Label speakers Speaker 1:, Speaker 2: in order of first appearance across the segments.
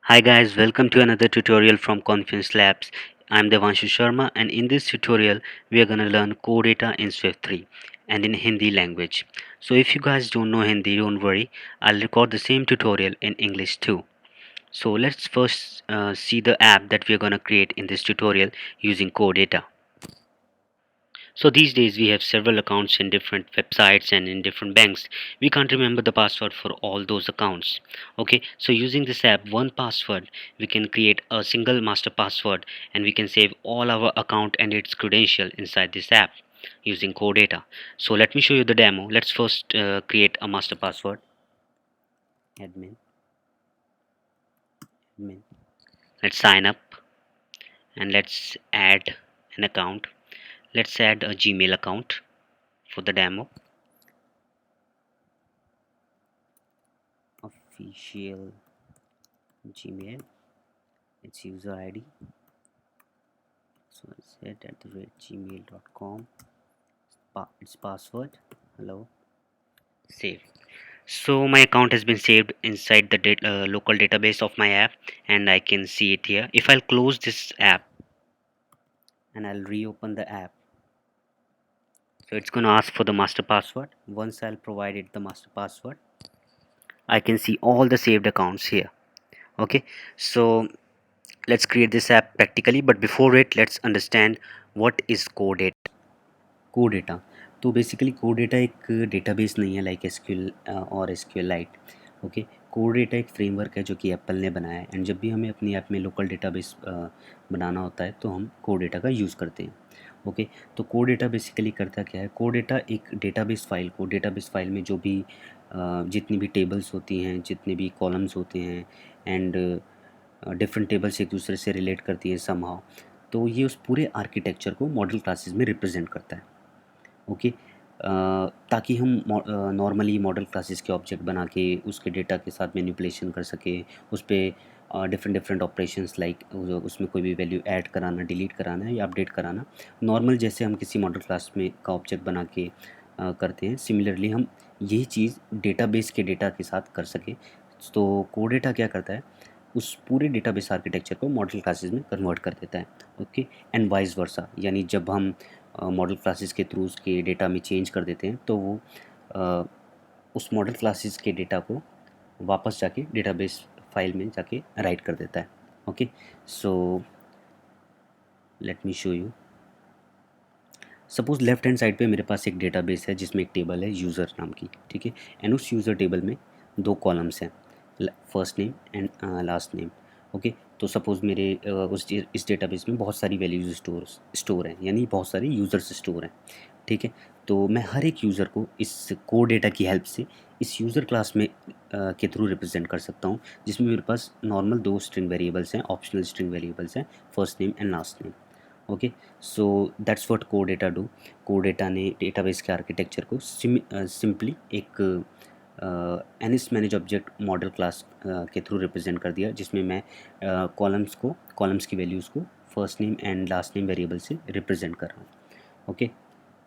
Speaker 1: Hi guys, welcome to another tutorial from Confidence Labs. I'm Devanshu Sharma and in this tutorial we are going to learn core data in Swift 3 and in Hindi language. So if you guys don't know Hindi, don't worry, I'll record the same tutorial in English too. So let's first see the app that we are going to create in this tutorial using core data. So these days we have several accounts in different websites and in different banks. We can't remember the password for all those accounts. Okay, so using this app, one password, we can create a single master password and we can save all our account and its credential inside this app using core data. So let me show you the demo. Let's first create a master password. Admin, admin. Let's sign up and let's add an account. Let's add a Gmail account for the demo. Official Gmail, its user ID. So I said @gmail.com. Its password. Hello. Save. So my account has been saved inside the local database of my app, and I can see it here. If I'll close this app and I'll reopen the app, so it's going to ask for the master password. Once I'll provide it the master password, I can see all the saved accounts here. Okay, so let's create this app practically, but before it, let's understand what is core data. Core data तो basically core data एक database नहीं है like SQL और SQL light. Okay, core data एक framework है जो कि Apple ने बनाया है एंड जब भी हमें अपनी ऐप में लोकल डेटाबेस बनाना होता है तो हम कोर डेटा का यूज़ करते हैं। ओके, तो कोर डेटा बेसिकली करता क्या है? कोर डेटा एक डेटाबेस फाइल को डेटाबेस फाइल में जो भी जितनी भी टेबल्स होती हैं, जितने भी कॉलम्स होते हैं एंड डिफरेंट टेबल्स एक दूसरे से रिलेट करती है समहाउ, तो ये उस पूरे आर्किटेक्चर को मॉडल क्लासेस में रिप्रेजेंट करता है। ओके, ताकि हम नॉर्मली मॉडल क्लासेस के ऑब्जेक्ट बना के उसके डेटा के साथ मैनिपुलेशन कर सकें, उस पर डिफरेंट डिफरेंट ऑपरेशंस लाइक उसमें कोई भी वैल्यू ऐड कराना, डिलीट कराना या अपडेट कराना, नॉर्मल जैसे हम किसी मॉडल क्लास में का ऑब्जेक्ट बना के करते हैं, सिमिलरली हम यही चीज़ डेटाबेस के डेटा के साथ कर सकें। तो कोर डेटा क्या करता है? उस पूरे डेटाबेस आर्किटेक्चर को मॉडल क्लासेस में कन्वर्ट कर देता है। ओके, एंड वाइस वर्सा, यानी जब हम मॉडल क्लासेस के थ्रू उसके डेटा में चेंज कर देते हैं तो वो अ, उस मॉडल क्लासेस के डेटा को वापस जाके डेटाबेस फाइल में जाके राइट कर देता है। Okay, so late me show you. Suppose left hand side पे मेरे पास एक डेटाबेस है जिसमें एक टेबल है यूज़र नाम की, ठीक है, एंड उस यूज़र टेबल में दो कॉलम्स हैं, first name and last name. Okay, तो सपोज़ मेरे इस डेटाबेस में बहुत सारी वैल्यूज स्टोर हैं, यानी बहुत सारे यूज़र्स स्टोर हैं, ठीक है। तो मैं हर एक यूज़र को इस कोड डेटा की हेल्प से इस यूज़र क्लास में के थ्रू रिप्रेजेंट कर सकता हूँ, जिसमें मेरे पास नॉर्मल दो स्ट्रिंग वेरिएबल्स हैं, ऑप्शनल स्ट्रिंग वेरिएबल्स हैं, first name and last name. Okay, so that's what core data do. Core data ने डेटाबेस के आर्किटेक्चर को सिंपली एक एनिस मैनेज ऑब्जेक्ट मॉडल क्लास के थ्रू रिप्रेजेंट कर दिया, जिसमें मैं कॉलम्स की वैल्यूज़ को first name and last name variable से रिप्रेजेंट कर रहा हूँ। Okay,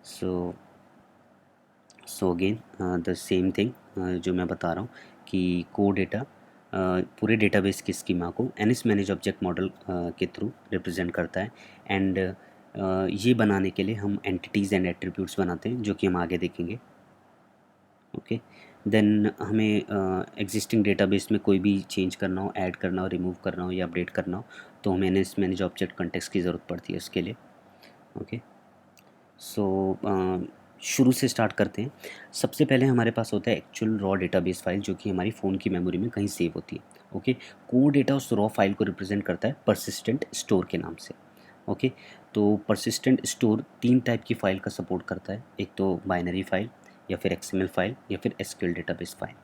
Speaker 1: so again the same thing जो मैं बता रहा हूँ कि कोर डेटा पूरे डेटाबेस की स्कीमा को एनिस मैनेज ऑब्जेक्ट मॉडल के थ्रू रिप्रेजेंट करता है एंड ये बनाने के लिए हम एंटिटीज़ एंड एट्रीब्यूट्स बनाते हैं जो कि हम आगे देखेंगे। ओके, देन हमें एग्जिस्टिंग डेटाबेस में कोई भी चेंज करना हो, ऐड करना हो, रिमूव करना हो या अपडेट करना हो तो हमें एनिस मैनेज ऑब्जेक्ट कॉन्टेक्स्ट की ज़रूरत पड़ती है इसके लिए। ओके, सो शुरू से स्टार्ट करते हैं। सबसे पहले हमारे पास होता है एक्चुअल रॉ डेटाबेस फाइल जो कि हमारी फ़ोन की मेमोरी में कहीं सेव होती है। ओके, कोर डेटा उस रॉ फाइल को रिप्रेजेंट करता है परसिस्टेंट स्टोर के नाम से। ओके, तो परसिस्टेंट स्टोर तीन टाइप की फ़ाइल का सपोर्ट करता है, एक तो बाइनरी फाइल या फिर एक्सएमएल फाइल या फिर एसक्यूएल डेटाबेस फाइल।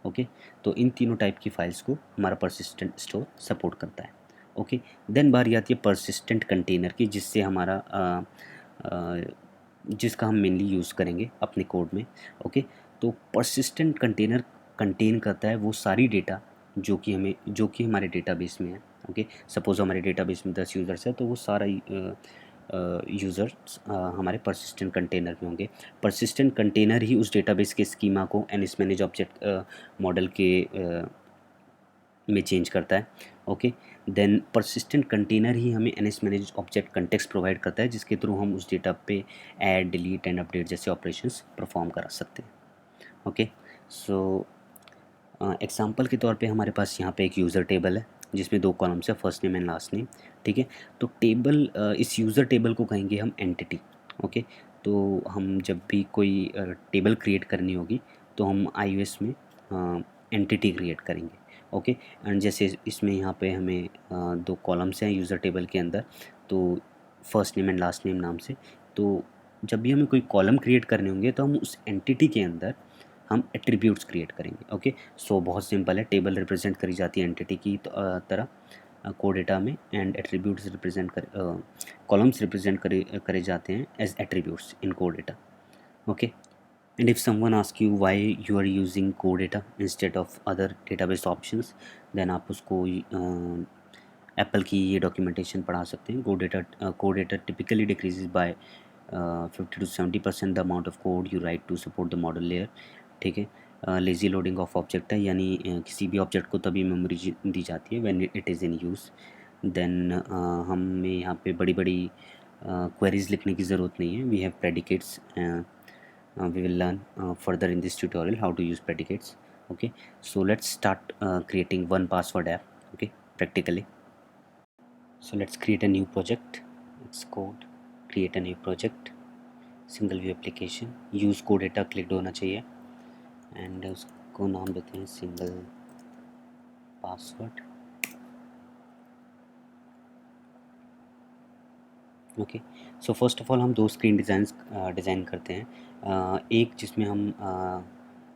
Speaker 1: ओके, तो इन तीनों टाइप की फाइल्स को हमारा परसिस्टेंट स्टोर सपोर्ट करता है। ओके, देन बारी आती है परसिस्टेंट कंटेनर की, जिससे हमारा जिसका हम मेनली यूज़ करेंगे अपने कोड में। ओके, तो परसिस्टेंट कंटेनर कंटेन करता है वो सारी डेटा जो कि हमारे डेटाबेस में है। ओके, सपोज़ हमारे डेटाबेस में 10 यूज़र्स है तो वो सारा यूज़र्स हमारे परसिस्टेंट कंटेनर में होंगे। परसिस्टेंट कंटेनर ही उस डेटाबेस के स्कीमा को एनिस मैनेज ऑब्जेक्ट मॉडल के में चेंज करता है। ओके, देन परसिस्टेंट कंटेनर ही हमें NS manage object context provide करता है, जिसके थ्रू हम उस डेटा पे ऐड, डिलीट एंड अपडेट जैसे ऑपरेशंस परफॉर्म करा सकते हैं। ओके, सो एग्जांपल के तौर पे हमारे पास यहाँ पे एक यूज़र टेबल है जिसमें 2 कॉलम्स है, first name and last name. ठीक है, तो टेबल इस यूज़र टेबल को कहेंगे हम एंटिटी। ओके, तो हम जब भी कोई टेबल क्रिएट करनी होगी तो हम iOS में एंटिटी क्रिएट करेंगे। ओके, एंड जैसे इसमें यहाँ पे हमें 2 कॉलम्स हैं यूज़र टेबल के अंदर, तो first name and last name नाम से। तो जब भी हमें कोई कॉलम क्रिएट करने होंगे तो हम उस एंटिटी के अंदर हम एट्रीब्यूट्स क्रिएट करेंगे। ओके, सो बहुत सिंपल है, टेबल रिप्रेजेंट करी जाती है एंटिटी की तरह कोड डेटा में, एंड एट्रीब्यूट्स रिप्रेजेंट कर कॉलम्स रिप्रेजेंट करे जाते हैं as attributes in Core Data. Okay, and if someone ask you why you are using Core Data instead of other database options, then आप उसको Apple की ये documentation पढ़ा सकते हैं। Core Data typically decreases by 50 to 70% the amount of code you write to support the model layer. ठीक है, lazy loading of object है, यानी किसी भी ऑब्जेक्ट को तभी मेमोरी दी जाती है when it is in use. Then हमें यहाँ पे बड़ी बड़ी क्वेरीज लिखने की ज़रूरत नहीं है। We have predicates, we will learn further in this tutorial how to use predicates. Okay, so let's start creating one password app. Okay, practically, so let's create a new project. It's code create a new project, single view application, use code data clicked होना चाहिए, and उसको नाम देते हैं single password. Okay, so first of all हम 2 screen design करते हैं। एक जिसमें हम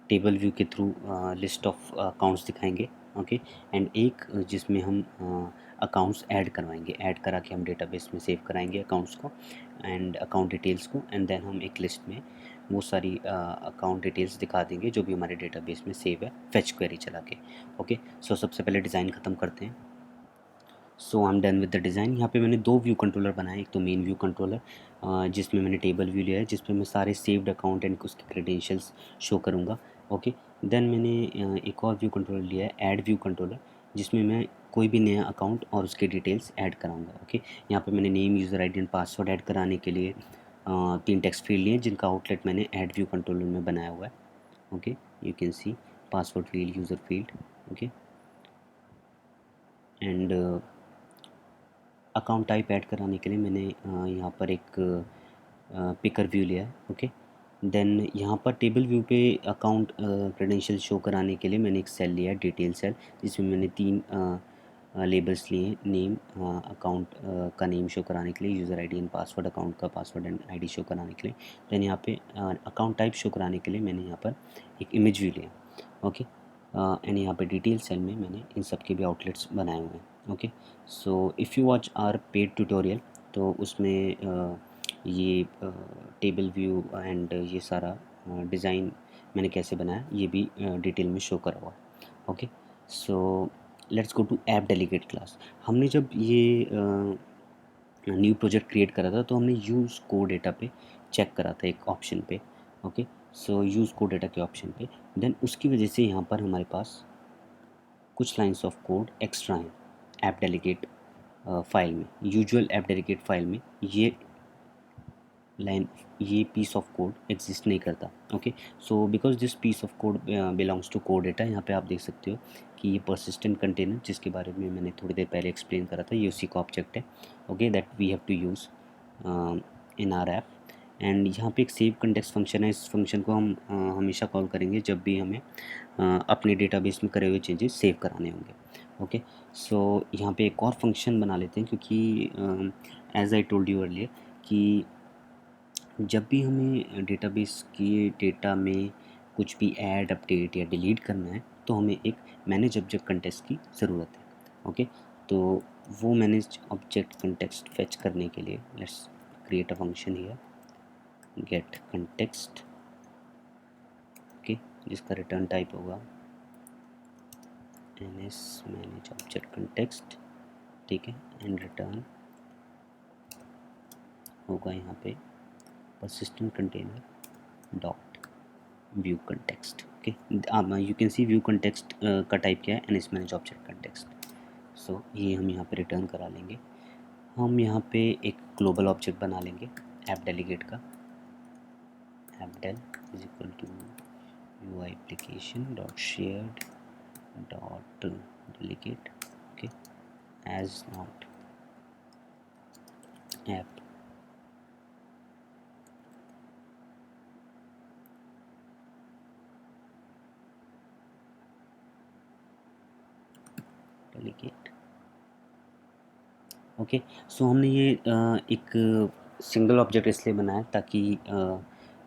Speaker 1: टेबल व्यू के थ्रू लिस्ट ऑफ अकाउंट्स दिखाएंगे। ओके, एंड एक जिसमें हम अकाउंट्स ऐड करवाएंगे, ऐड करा के हम डेटाबेस में सेव कराएंगे अकाउंट्स को एंड अकाउंट डिटेल्स को, एंड देन हम एक लिस्ट में वो सारी अकाउंट डिटेल्स दिखा देंगे जो भी हमारे डेटाबेस में सेव है फेच क्वेरी चला के। ओके, सो सबसे पहले डिज़ाइन ख़त्म करते हैं। So I am done with the design. यहाँ पे मैंने 2 व्यू कंट्रोलर बनाए, एक तो मेन व्यू कंट्रोलर जिसमें मैंने टेबल व्यू लिया है, जिसमें मैं सारे सेव्ड अकाउंट एंड उसके क्रेडेंशियल्स शो करूँगा। ओके, देन मैंने एक और व्यू कंट्रोलर लिया है ऐड व्यू कंट्रोलर, जिसमें मैं कोई भी नया अकाउंट और उसके डिटेल्स ऐड कराऊँगा। ओके, यहाँ पे मैंने name, user ID and password add कराने के लिए 3 टेक्स्ट फील्ड लिए जिनका आउटलेट मैंने ऐड व्यू कंट्रोलर में बनाया हुआ है। Okay, you can see password field, user field. Okay, and account type add कराने के लिए मैंने यहाँ पर एक पिकर व्यू लिया है। ओके, देन यहाँ पर टेबल व्यू पे अकाउंट क्रेडेंशियल शो कराने के लिए मैंने एक सेल लिया है, डिटेल सेल, जिसमें मैंने 3 लेबल्स लिए हैं, नेम, अकाउंट का नेम शो कराने के लिए, user ID and password, account का पासवर्ड एंड आईडी शो कराने के लिए। देन यहाँ पे अकाउंट टाइप शो कराने के लिए मैंने यहाँ पर एक इमेज व्यू लिया। ओके, एंड यहाँ पे डिटेल सेल में मैंने इन सब के भी आउटलेट्स बनाए हुए हैं। Okay, so if you watch our paid tutorial, तो उसमें ये टेबल व्यू एंड ये सारा डिज़ाइन मैंने कैसे बनाया ये भी डिटेल में शो करा हुआ। Okay, so let's go to app delegate class. हमने जब ये न्यू प्रोजेक्ट क्रिएट करा था तो हमने यूज़ कोड डेटा पे चेक करा था एक ऑप्शन पे। Okay, so use Core data के ऑप्शन पे, देन उसकी वजह से यहाँ पर हमारे पास कुछ लाइंस ऑफ कोड एक्स्ट्रा हैं ऐप डेलीगेट फाइल में। यूजुअल ऐप डेलीगेट फाइल में ये पीस ऑफ कोड एग्जिस्ट नहीं करता। Okay, so because this piece of code belongs to Core Data. यहाँ पे आप देख सकते हो कि ये परसिस्टेंट कंटेनर जिसके बारे में मैंने थोड़ी देर पहले एक्सप्लेन करा था, ये उसी का ऑब्जेक्ट है। Okay, that we have to use in our app. And यहाँ पे एक सेव कंटेक्स्ट फंक्शन है, इस फंक्शन को हम हमेशा कॉल करेंगे जब भी हमें अपने डेटाबेस में करे हुए चेंजेस सेव कराने होंगे। ओके, सो यहाँ पे एक और फंक्शन बना लेते हैं, क्योंकि as I told you earlier कि जब भी हमें डेटाबेस के डेटा में कुछ भी ऐड, अपडेट या डिलीट करना है तो हमें एक मैनेज ऑब्जेक्ट कंटेक्स्ट की ज़रूरत है। ओके, तो वो मैनेज ऑब्जेक्ट कंटेक्स्ट फेच करने के लिए let's create a function here get context. Okay, जिसका रिटर्न टाइप होगा ns मैनेज ऑब्जेक्ट कंटेक्स्ट। ठीक है, एंड रिटर्न होगा यहाँ पे persistent container dot view context। Okay, you can C view context का टाइप क्या है, एनएस मैनेज ऑब्जेक्ट कंटेक्स्ट। सो ये हम यहाँ पे रिटर्न करा लेंगे। हम यहाँ पे एक ग्लोबल ऑब्जेक्ट बना लेंगे ऐप डेलीगेट का, app del is equal to UI application dot shared dot delegate, okay, as not app delegate। Okay, so हमने ये एक सिंगल ऑब्जेक्ट इसलिए बनाया ताकि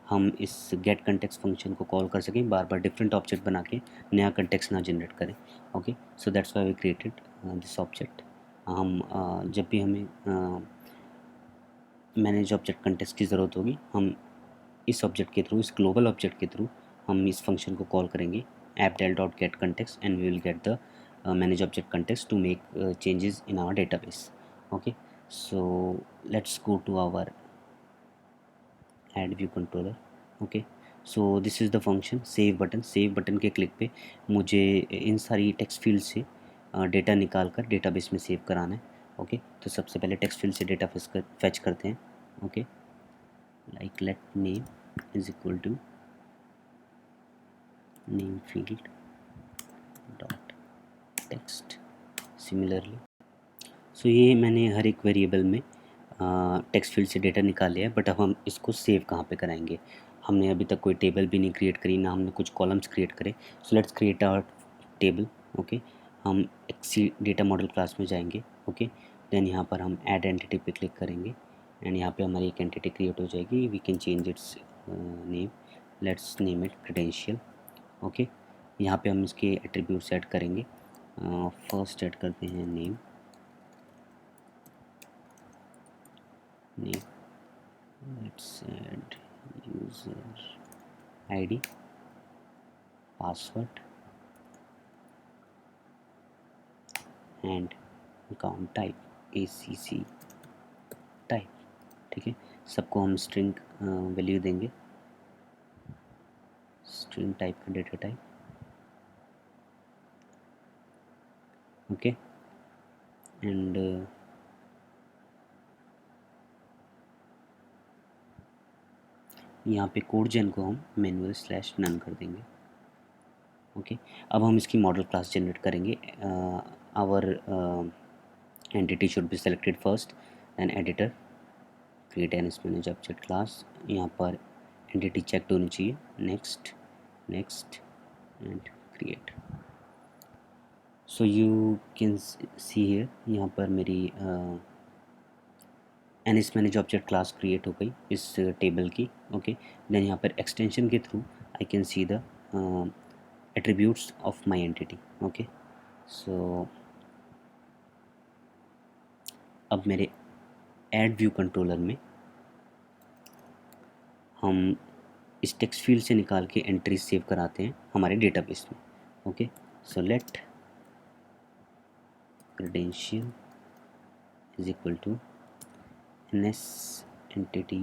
Speaker 1: हम इस गेट कंटेक्स्ट फंक्शन को कॉल कर सकें, बार बार डिफरेंट ऑब्जेक्ट बना के नया कंटेक्स्ट ना जनरेट करें। Okay, so that's why we created this object. हम जब भी हमें मैनेज ऑब्जेक्ट कंटेक्स्ट की ज़रूरत होगी, हम इस ऑब्जेक्ट के थ्रू, इस ग्लोबल ऑब्जेक्ट के थ्रू हम इस फंक्शन को कॉल करेंगे appdel.getContext and we will get the manage object context to make changes in our database. Okay, so let's go to our add view controller. Okay, so this is the function save button। save button के click पे मुझे इन सारी text field से data निकाल कर database में save कराना है। ओके, तो सबसे पहले टेक्स्ट फील्ड से डेटा फैच करते हैं। Okay, like let name is equal to name field dot text similarly। सो ये मैंने हर एक वेरिएबल में टेक्स्ट फील्ड से डेटा निकाल लिया है, बट अब हम इसको सेव कहाँ पे कराएंगे। हमने अभी तक कोई टेबल भी नहीं क्रिएट करी, ना हमने कुछ कॉलम्स क्रिएट करे। So let's create our table. Okay, हम एक्सी डेटा मॉडल क्लास में जाएंगे। ओके, देन यहाँ पर हम ऐड एंटिटी पे क्लिक करेंगे एंड यहाँ पे हमारी एक एंटिटी क्रिएट हो जाएगी। We can change its name, let's name it credential. Okay, यहाँ पे हम इसके एट्रीब्यूट्स ऐड करेंगे। फर्स्ट ऐड करते हैं name, let's add user ID, password and account type ACC type। ठीक है, सबको हम स्ट्रिंग वैल्यू देंगे, स्ट्रिंग टाइप का डेटा टाइप। ओके, एंड यहाँ पे कोड जेन को हम मैनुअल स्लैश नन कर देंगे। ओके, अब हम इसकी मॉडल क्लास जनरेट करेंगे। Our entity should be selected first, then editor, create an manage object class. यहाँ पर एंटिटी चेक होनी चाहिए, next next and create. So you can see here, यहाँ पर मेरी NS manage object class create हो गई इस टेबल की। ओके, देन यहाँ पर एक्सटेंशन के through I can see the attributes of my entity. Okay, so अब मेरे ऐड व्यू कंट्रोलर में हम इस टेक्स्ट फील्ड से निकाल के एंट्री सेव कराते हैं हमारे डेटाबेस में। Okay, so let credential is equal to NS entity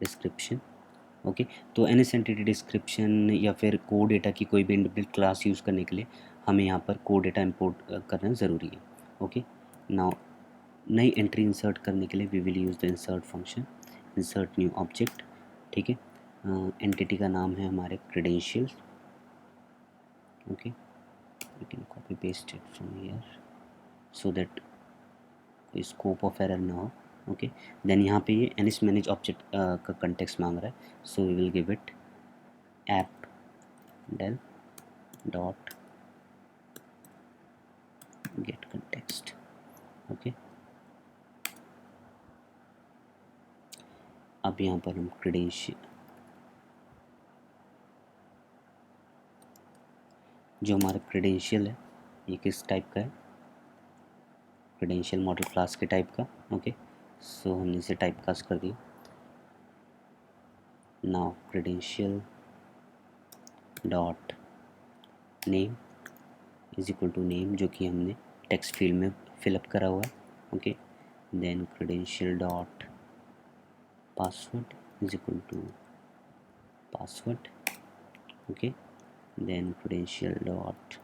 Speaker 1: description. Okay, तो एनएस एंटिटी डिस्क्रिप्शन या फिर कोड डेटा की कोई भी इनबिल्ट क्लास यूज़ करने के लिए हमें यहाँ पर कोड डेटा इंपोर्ट करना ज़रूरी है। ओके, नाउ नई एंट्री इंसर्ट करने के लिए we will use the insert function, insert new object. ठीक है, एंटिटी का नाम है हमारे credential. Okay, we can copy paste it from here so that कोई स्कोप ऑफ एरर ना हो। ओके, देन यहाँ पे ये एनएस मैनेज ऑब्जेक्ट का कंटेक्स्ट मांग रहा है, so we will give it app del dot get context. Okay, अब यहाँ पर हम क्रेडेंशियल, जो हमारा क्रेडेंशियल है ये किस टाइप का है, क्रेडेंशियल मॉडल क्लास के टाइप का। ओके, सो हमने इसे टाइप कास्ट कर दिया। Now credential dot name is equal to name, जो कि हमने टेक्स्ट फील्ड में फिलअप करा हुआ है। Okay, then credential dot password is equal to password okay, then credential dot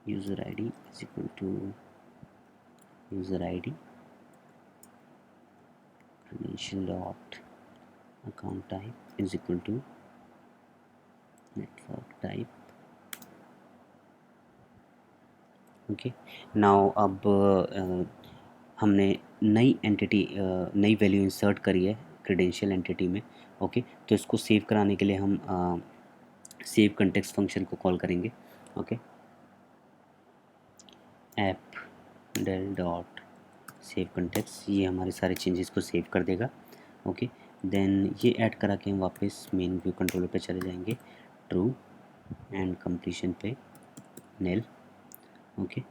Speaker 1: user id is equal to user id, credential dot account type is equal to network type, okay. Now अब हमने नई entity नई value insert करी है credential entity में, okay. तो इसको save कराने के लिए हम सेव कंटेक्स्ट फंक्शन को कॉल करेंगे, okay. App del dot save context, ये हमारे सारे चेंजेस को सेव कर देगा, ओके। देन ये ऐड करा के हम वापस मेन व्यू कंट्रोलर पे चले जाएंगे, ट्रू एंड कंप्लीशन पे नेल, ओके।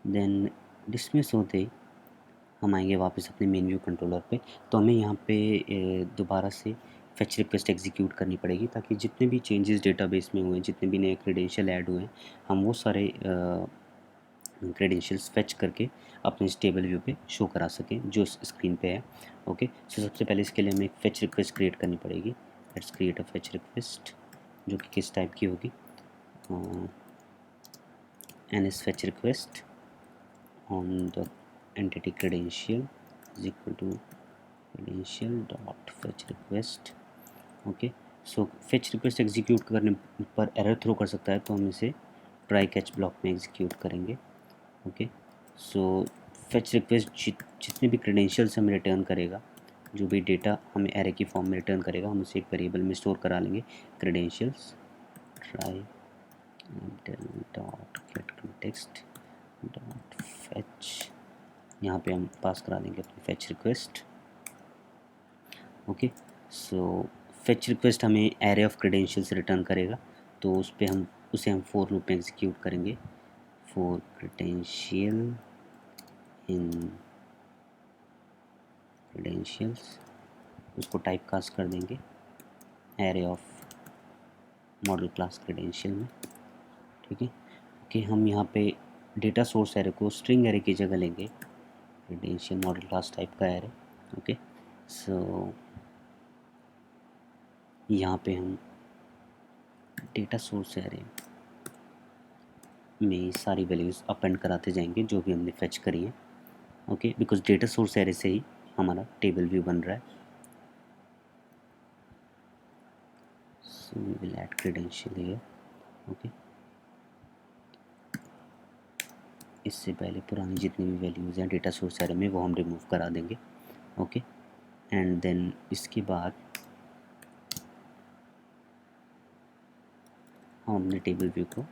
Speaker 1: देन डिसमिस होते हम आएंगे वापस अपने मेन व्यू कंट्रोलर पे। तो हमें यहाँ पे दोबारा से फेच रिक्वेस्ट एग्जीक्यूट करनी पड़ेगी, ताकि जितने भी चेंजेस डेटाबेस में हुए हैं, जितने भी नए क्रेडेंशियल ऐड हुए हैं, हम वो सारे क्रेडेंशियल्स फेच करके अपने स्टेबल व्यू पे शो करा सकें जो स्क्रीन पे है, ओके। सो सबसे पहले इसके लिए हमें एक फेच रिक्वेस्ट क्रिएट करनी पड़ेगी। Let's create a fetch request, जो कि किस टाइप की होगी, ns fetch request on the entity credential is equal to credential dot fetch request, okay. So fetch request execute करने पर एरर थ्रो कर सकता है, तो हम इसे ट्राई कैच ब्लॉक में एग्जीक्यूट करेंगे, ओके। सो फेच रिक्वेस्ट जितने भी क्रेडेंशियल्स हमें रिटर्न करेगा, जो भी डेटा हमें एरे की फॉर्म में रिटर्न करेगा, हम उसे एक वेरिएबल में स्टोर करा लेंगे, credentials try dot get context dot fetch, यहाँ पे हम पास करा देंगे अपनी fetch request, okay. So fetch request हमें एरे ऑफ क्रेडेंशियल्स रिटर्न करेगा, तो उस पर हम उसे हम फोर लूप में एग्जीक्यूट करेंगे, फोर क्रेडेंशियल इन क्रेडेंशियल्स, उसको टाइप कास्ट कर देंगे array of model class credential में, ठीक है, ओके। हम यहाँ पे डेटा सोर्स एरे को स्ट्रिंग एरे की जगह लेंगे, क्रेडेंशियल मॉडल क्लास टाइप का एरे, ओके। सो यहाँ पे हम डेटा सोर्स एरे में सारी वैल्यूज़ अपेंड कराते जाएंगे जो भी हमने फेच करी है, okay, because data source array से ही हमारा टेबल व्यू बन रहा है। So we will add credential here, okay. इससे पहले पुरानी जितनी भी वैल्यूज़ हैं डेटा सोर्स एरे में वो हम रिमूव करा देंगे, ओके। एंड देन इसके बाद हम अपने टेबल व्यू को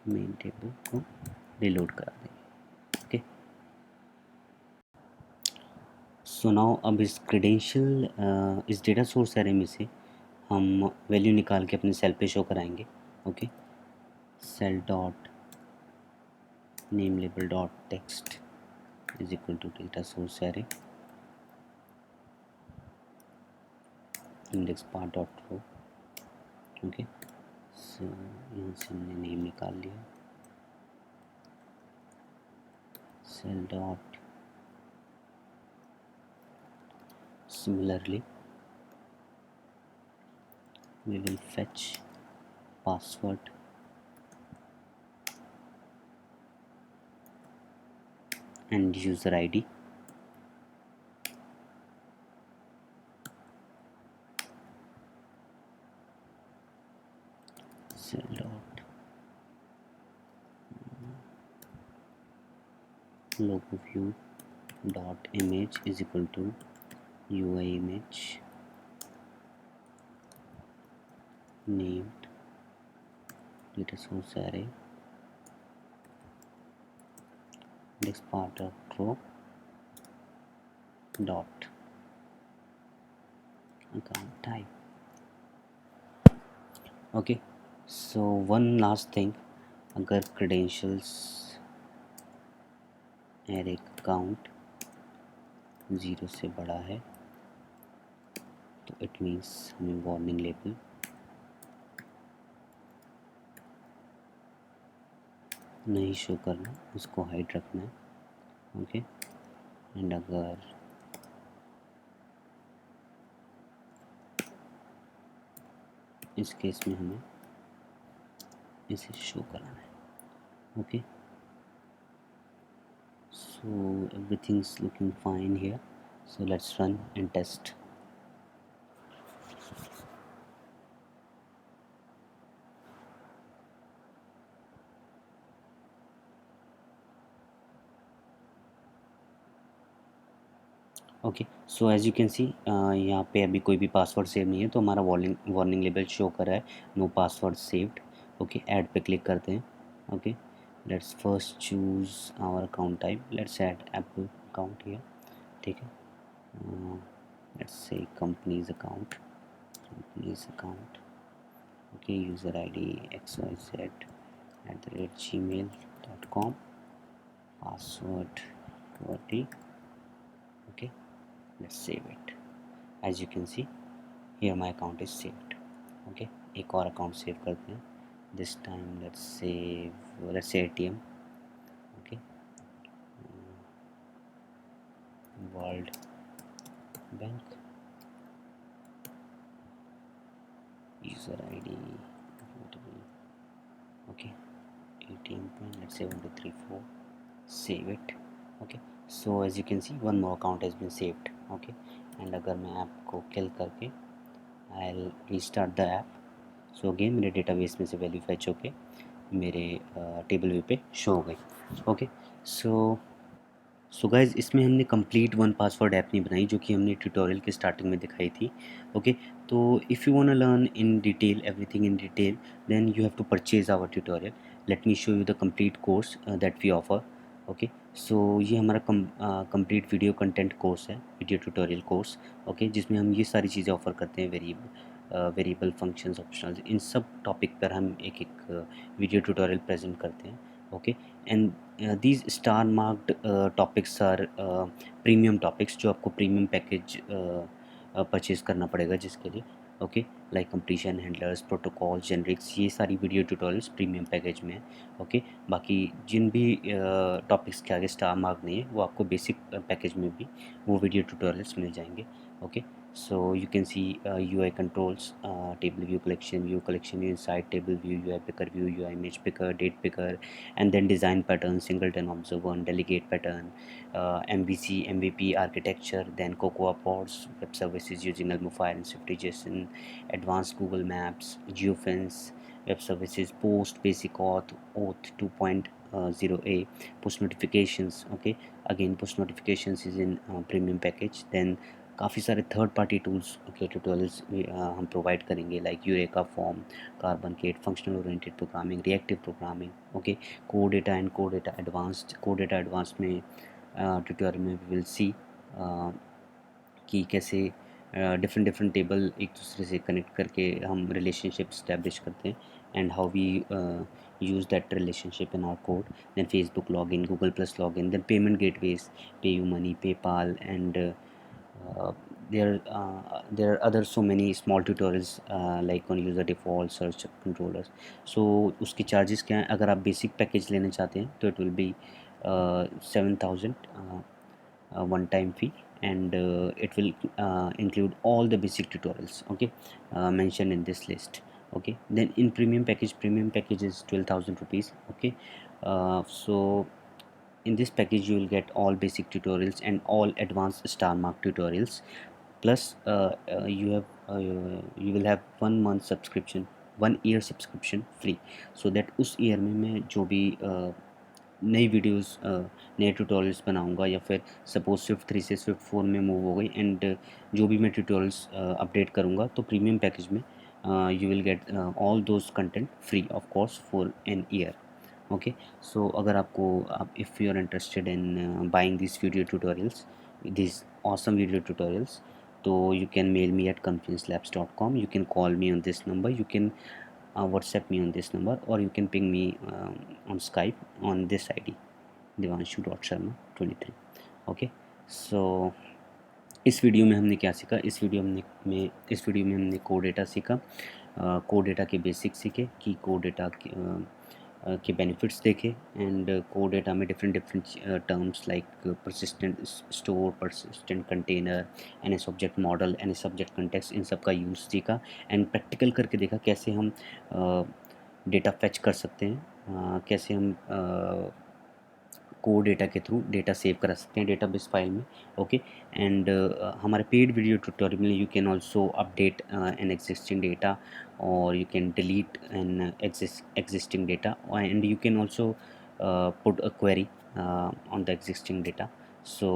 Speaker 1: मेन टेबल को रिलोड करा देंगे, ओके। सो नाउ अब इस क्रेडेंशियल इस डेटा सोर्स एरे में से हम वैल्यू निकाल के अपने सेल पे शो कराएंगे, okay. Cell dot name label dot text is equal to data source array index path dot row, okay. So यहाँ से हमने नेम निकाल लिया, cell dot similarly we will fetch password and user id, cell dot logo view dot image is equal to ui image named data source array index part dot row dot account type, okay। so one last thing, अगर credentials array count 0 से बड़ा है तो it means हमें warning label नहीं show करना, उसको hide रखना है, ओके। एंड अगर इस केस में हमें इसे शो कराना है. Okay, so everything's looking fine here, so let's run and test. Okay, so as you can see यहाँ पे अभी कोई भी पासवर्ड सेव नहीं है, तो हमारा वार्निंग लेबल शो कर रहा है no password saved. Okay, add पे क्लिक करते हैं. Okay, let's first choose our account type. Let's add Apple account here. ठीक है, let's say companies account. Okay, user ID xyz@gmail.com, password 20. Okay, let's save it. As you can see here my account is saved. Okay, एक और account save करते हैं. this time let's say ATM. Okay, World Bank, user ID. Okay, ATM pin, let's say 1234. Save it. Okay, so as you can see one more account has been saved. Okay, and अगर मैं app को किल करके I'll restart the app. So again मेरे database में से value fetch होके मेरे table view पे शो हो गई. ओके, सो गाइज इसमें हमने कंप्लीट वन पासवर्ड ऐप नहीं बनाई, जो कि हमने ट्यूटोरियल के स्टार्टिंग में दिखाई थी. ओके, तो if you want to learn in detail everything in detail, then you have to purchase our tutorial. Let me show you the complete course that we offer. Okay, so ये हमारा complete video content course है, video tutorial course. Okay, जिसमें हम ये सारी चीज़ें offer करते हैं, वेरिएबल फंक्शंस, ऑप्शनल, इन सब टॉपिक पर हम एक एक वीडियो ट्यूटोरियल प्रेजेंट करते हैं. Okay, and these star marked topics are premium topics, जो आपको प्रीमियम पैकेज परचेज़ करना पड़ेगा जिसके लिए. Okay, like completion, handlers, protocol, generics, ये सारी वीडियो ट्यूटोरियल्स प्रीमियम पैकेज में है. ओके, बाकी जिन भी टॉपिक्स के आगे स्टार मार्क नहीं है वो आपको बेसिक पैकेज में भी वो वीडियो ट्यूटोरियल्स मिल जाएंगे. Okay, so you can see UI controls, table view collection, inside table view, UI picker view, UI image picker, date picker, and then design pattern, singleton, observer, delegate pattern, MVC, MVP architecture, then Cocoa pods, web services using Elmo Fire and Swift.json, advanced Google Maps, geofence, web services, post, basic auth 2.0a, push notifications. Okay, again push notifications is in premium package. Then काफ़ी सारे third party tools के tutorials भी हम provide करेंगे, like Eureka form, Carbon Kit, functional oriented programming, reactive programming. Okay, Core Data and Core Data advanced में tutorial में we will see कि कैसे डिफरेंट डिफरेंट टेबल एक दूसरे से कनेक्ट करके हम रिलेशनशिप इस्टेब्लिश करते हैं, and how we use that relationship in our code. Then Facebook login, Google Plus login, then payment gateways, PayUmoney, PayPal, and uh, there are other so many small tutorials like on user default, search controllers. So उसकी charges क्या हैं? अगर आप basic package लेना चाहते हैं तो it will be 7,000 one time fee, and it will include all the basic tutorials. Okay, mentioned in this list. Okay, then in premium package is 12,000 rupees. Okay, so in this package you will get all basic tutorials and all advanced star mark tutorials, plus you will have 1 month subscription, 1 year subscription free, so that उस year में मैं जो भी नई videos नए tutorials बनाऊंगा, या फिर सपोज स्विफ्ट 3 से स्विफ्ट 4 में मूव हो गई, एंड जो भी मैं ट्यूटोरियल्स अपडेट करूंगा, तो प्रीमियम पैकेज में you will get all those content free of course for an year. Okay, so अगर आप if you are interested in buying this video tutorials, this awesome video tutorials, तो you can mail me at confidencelabs.com. You can call me on this number, you can WhatsApp me on this number, or you can ping me on Skype on this ID, devanshu.sharma23. Okay, so इस video में हमने क्या सीखा? इस video में हमने code data सीखा. Code data के बेसिक सीखे कि कोड डेटा के बेनिफिट्स देखे, एंड कोर डेटा में different terms like persistent store, persistent container, N S object model, N S object context, इन सब का यूज़ सीखा, एंड प्रैक्टिकल करके देखा कैसे हम डेटा फेच कर सकते हैं, कैसे हम कोर डेटा के थ्रू डेटा सेव करा सकते हैं डेटाबेस फाइल में। ओके, एंड हमारे पेड वीडियो ट्यूटोरियल में you can also update an existing data, or you can delete an existing data, and you can also put a query on the existing data. So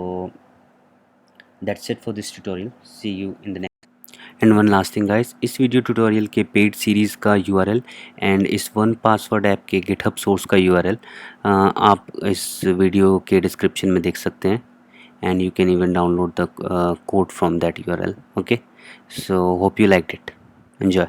Speaker 1: that's it for this tutorial. See you in the next. And one last thing guys, इस video tutorial के paid series का URL and इस one password app के GitHub source का URL आप इस video के description में देख सकते हैं, and you can even download the code from that URL. Okay, so hope you liked it. Enjoy.